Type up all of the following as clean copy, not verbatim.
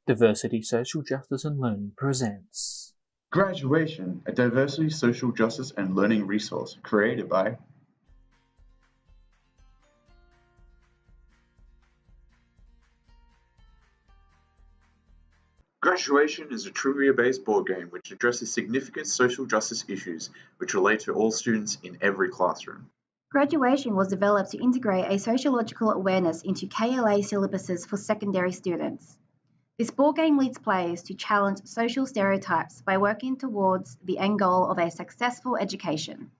Diversity, Social Justice and Learning presents Graduation, a diversity, social justice, and learning resource created by Graduation is a trivia-based board game which addresses significant social justice issues which relate to all students in every classroom. Graduation was developed to integrate a sociological awareness into KLA syllabuses for secondary students. This board game leads players to challenge social stereotypes by working towards the end goal of a successful education.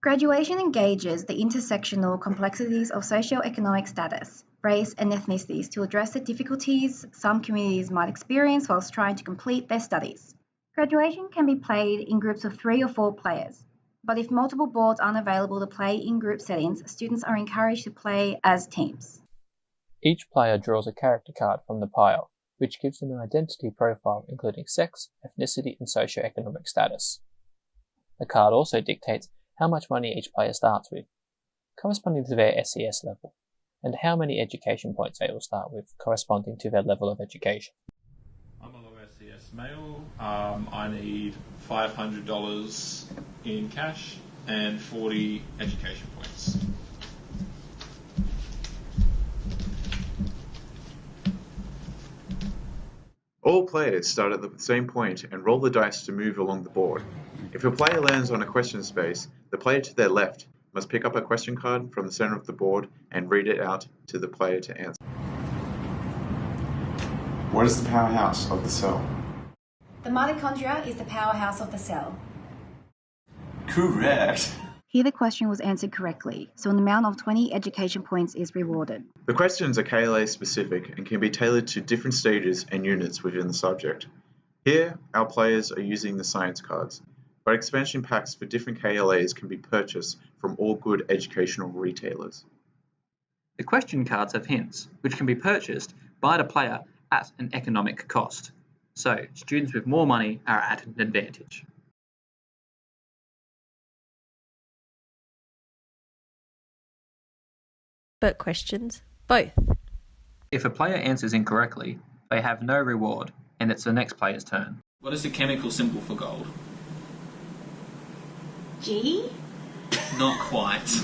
Graduation engages the intersectional complexities of socioeconomic status, race, and ethnicities to address the difficulties some communities might experience whilst trying to complete their studies. Graduation can be played in groups of 3 or 4 players, but if multiple boards aren't available to play in group settings, students are encouraged to play as teams. Each player draws a character card from the pile, which gives them an identity profile including sex, ethnicity, and socioeconomic status. The card also dictates how much money each player starts with, corresponding to their SES level, and how many education points they will start with, corresponding to their level of education. I'm a low SES male. I need $500 in cash and 40 education points. All players start at the same point and roll the dice to move along the board. If a player lands on a question space, the player to their left must pick up a question card from the center of the board and read it out to the player to answer. What is the powerhouse of the cell? The mitochondria is the powerhouse of the cell. Correct. Here the question was answered correctly, so an amount of 20 education points is rewarded. The questions are KLA specific and can be tailored to different stages and units within the subject. Here, our players are using the science cards, but expansion packs for different KLAs can be purchased from all good educational retailers. The question cards have hints, which can be purchased by the player at an economic cost. So, students with more money are at an advantage. But questions, both. If a player answers incorrectly, they have no reward, and it's the next player's turn. What is the chemical symbol for gold? G? Not quite.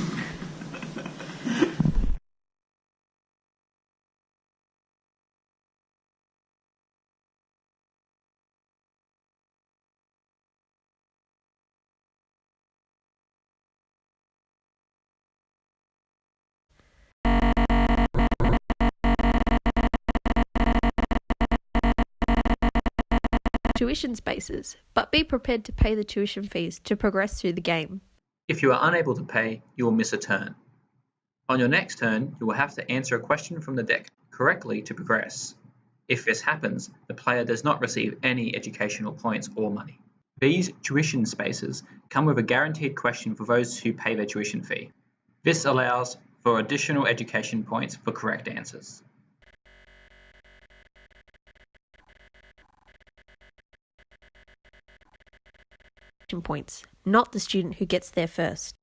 Tuition spaces, but be prepared to pay the tuition fees to progress through the game. If you are unable to pay, you will miss a turn. On your next turn, you will have to answer a question from the deck correctly to progress. If this happens, the player does not receive any educational points or money. These tuition spaces come with a guaranteed question for those who pay their tuition fee. This allows for additional education points for correct answers. Points, not the student who gets there first.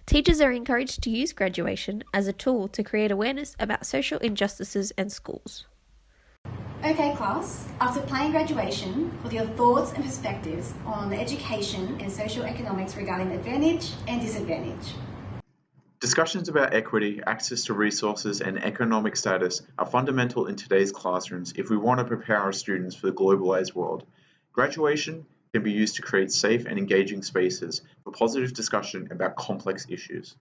Teachers are encouraged to use graduation as a tool to create awareness about social injustices and schools. Okay class, after playing graduation, what are your thoughts and perspectives on education and social economics regarding advantage and disadvantage? Discussions about equity, access to resources, and economic status are fundamental in today's classrooms if we want to prepare our students for the globalized world. Graduation can be used to create safe and engaging spaces for positive discussion about complex issues.